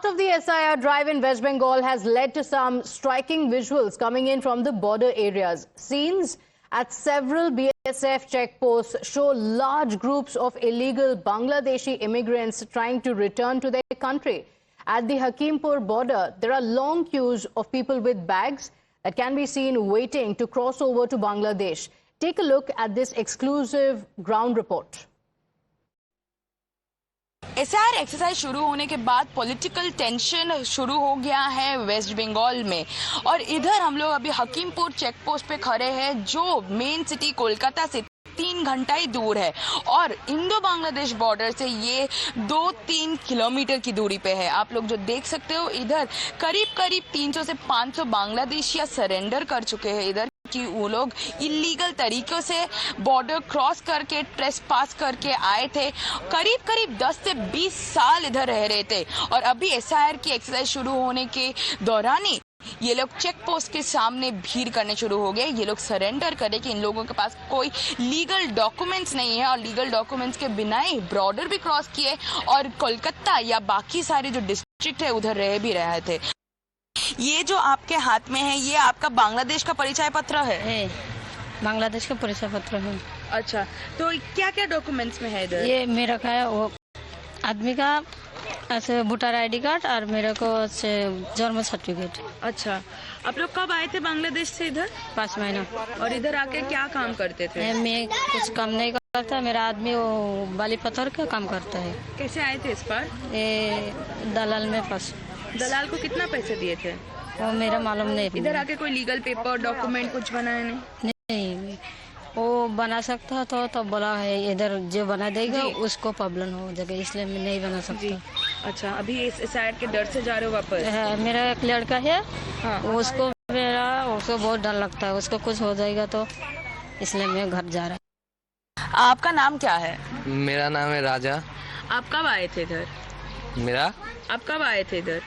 of the SIR drive in West Bengal has led to some striking visuals coming in from the border areas. Scenes at several BSF checkposts show large groups of illegal Bangladeshi immigrants trying to return to their country. At the Hakimpur border, there are long queues of people with bags that can be seen waiting to cross over to Bangladesh. Take a look at this exclusive ground report. SIR exercise शुरू होने के बाद political tension शुरू हो गया है waste Bengal में और इधर हम लोग अभी हकीमपुर चेक पोस्ट पे खड़े हैं जो मेन सिटी कोलकाता से 3 घंटा ही दूर है और इंडो बांग्लादेश बॉर्डर से ये 2-3 किलोमीटर की दूरी पे है। आप लोग जो देख सकते हो इधर करीब 300 से 500 बांग्लादेशियां सरेंडर कर चुके हैं इधर कि वो लोग इलीगल तरीकों से बॉर्डर क्रॉस करके ट्रेस पास करके आए थे। करीब 10 से 20 साल इधर रह रहे थे और अभी SIR की एक्सरसाइज शुरू होने के दौरान ही ये लोग चेक पोस्ट के सामने भीड़ करने शुरू हो गए। ये लोग सरेंडर करे कि इन लोगों के पास कोई लीगल डॉक्यूमेंट्स नहीं है और लीगल डॉक्यूमेंट्स के बिना ही बॉर्डर भी क्रॉस किए और कोलकाता या बाकी सारे जो डिस्ट्रिक्ट है उधर रह भी रहे थे। ये जो आपके हाथ में है ये आपका बांग्लादेश का परिचय पत्र है? बांग्लादेश का परिचय पत्र है। अच्छा, तो क्या क्या डॉक्यूमेंट्स में है इधर? ये मेरा का है वो आदमी का ऐसे वोटर ID कार्ड और मेरे को जन्म सर्टिफिकेट। अच्छा, आप लोग कब आए थे बांग्लादेश से इधर? 5 महीना। और इधर आके क्या काम करते थे? मैं कुछ काम नहीं करता, मेरा आदमी वो बाली पत्थर का काम करता है। कैसे आए थे इस पर? ये दलाल में फंस। दलाल को कितना पैसे दिए थे? वो मेरा मालूम नहीं। इधर आके कोई लीगल पेपर डॉक्यूमेंट कुछ बनाया नहीं? वो बना सकता तो बोला है इधर जो बना देगा उसको प्रॉब्लम हो जाएगा, इसलिए मैं नहीं बना सकता। अच्छा, अभी इस SIR के डर से जा रहे हो वापस? मेरा एक लड़का है। हाँ। उसको बहुत डर लगता है, उसको कुछ हो जाएगा तो इसलिए मैं घर जा रहा हूँ। आपका नाम क्या है? मेरा नाम है राजा। आप कब आए थे इधर? आप कब आए थे इधर?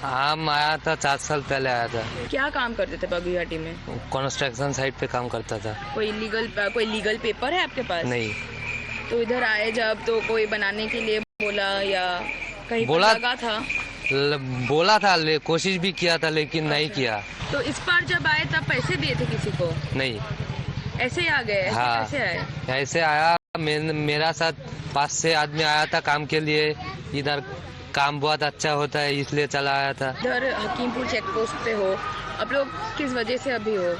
हम आया था 4 साल पहले आया था। क्या काम करते थे बगुइहाटी में? कंस्ट्रक्शन साइट पे काम करता था। कोई लीगल पेपर है आपके पास? नहीं। तो इधर आए जब तो कोई बनाने के लिए बोला या कहीं लगा था? बोला था, कोशिश भी किया था लेकिन नहीं किया। तो इस बार जब आए तब पैसे दिए थे किसी को? नहीं, ऐसे ही आ गए? हाँ, कैसे आए? ऐसे आया। मेरा साथ 5 से आदमी आया था काम के लिए। इधर काम बहुत अच्छा होता है इसलिए चला आया था। इधर हकीमपुर चेक पोस्ट पे हो, आप लोग किस वजह से अभी हो?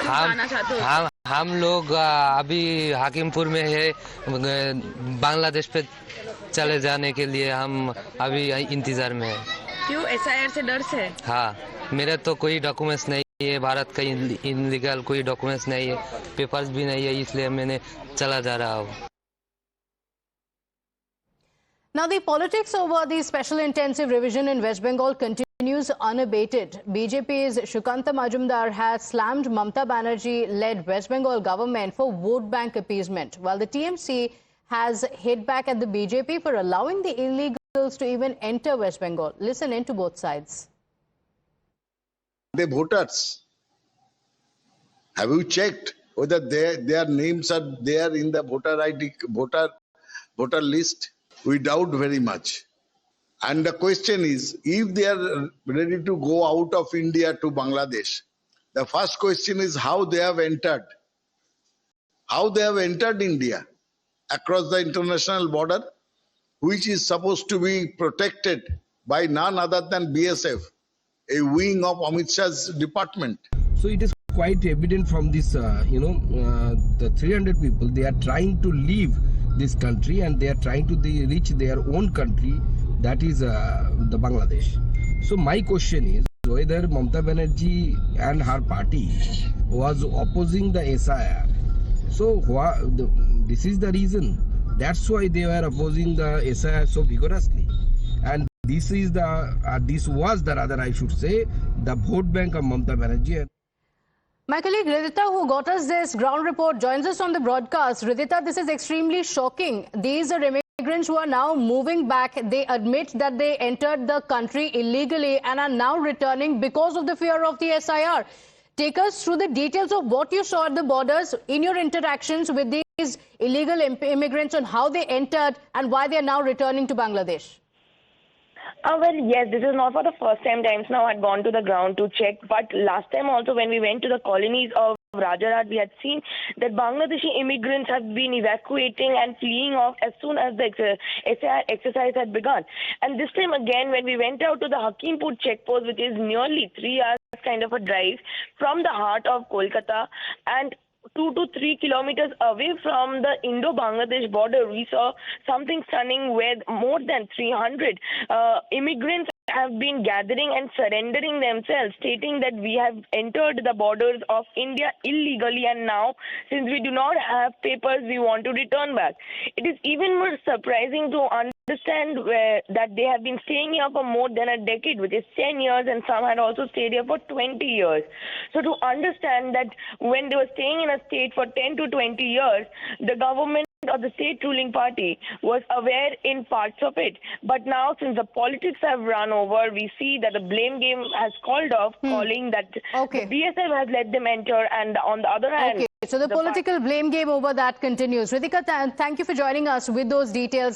जाना चाहते हो? हम लोग अभी हकीमपुर में है, बांग्लादेश पे चले जाने के लिए हम अभी इंतजार में है। क्यों, SIR से डर से? हाँ, मेरे तो कोई डॉक्यूमेंट्स नहीं है, भारत का इनलीगल कोई डॉक्यूमेंट्स नहीं है, पेपर्स भी नहीं है, इसलिए मैंने चला जा रहा हूँ। Now, the politics over the special intensive revision in West Bengal continues unabated. BJP's Shukanta Majumdar has slammed Mamata Banerjee-led West Bengal government for vote bank appeasement, while the TMC has hit back at the BJP for allowing the illegals to even enter West Bengal. Listen in to both sides. The voters, have you checked whether their names are there in the voter list? We doubt very much. And the question is, if they are ready to go out of India to Bangladesh, the first question is how they have entered. How they have entered India across the international border, which is supposed to be protected by none other than BSF, a wing of Amit Shah's department. So it is quite evident from this, the 300 people, they are trying to leave this country and they are trying to reach their own country, that is the Bangladesh. So my question is whether Mamata Banerjee and her party was opposing the SIR. So this is the reason. That's why they were opposing the SIR so vigorously. And this was the rather, I should say, the vote bank of Mamata Banerjee. My colleague Ridhita, who got us this ground report, joins us on the broadcast. Ridhita, this is extremely shocking. These are immigrants who are now moving back. They admit that they entered the country illegally and are now returning because of the fear of the SIR. Take us through the details of what you saw at the borders in your interactions with these illegal immigrants on how they entered and why they are now returning to Bangladesh. Well, yes, this is not for the first time. Times now had gone to the ground to check, but last time also when we went to the colonies of Rajarhat, we had seen that Bangladeshi immigrants have been evacuating and fleeing off as soon as the exercise had begun. And this time again, when we went out to the Hakimpur checkpost, which is nearly 3 hours kind of a drive from the heart of Kolkata, and 2 to 3 kilometers away from the Indo-Bangladesh border, we saw something stunning where more than 300 immigrants have been gathering and surrendering themselves, stating that we have entered the borders of India illegally, and now, since we do not have papers, we want to return back. It is even more surprising to understand that they have been staying here for more than a decade, which is 10 years, and some had also stayed here for 20 years. So to understand that when they were staying in a state for 10 to 20 years, the government or the state ruling party was aware in parts of it. But now, since the politics have run over, we see that the blame game has called off, calling that Okay. the BSF has let them enter, and on the other hand... Okay, so the political blame game over that continues. Ritika, thank you for joining us with those details.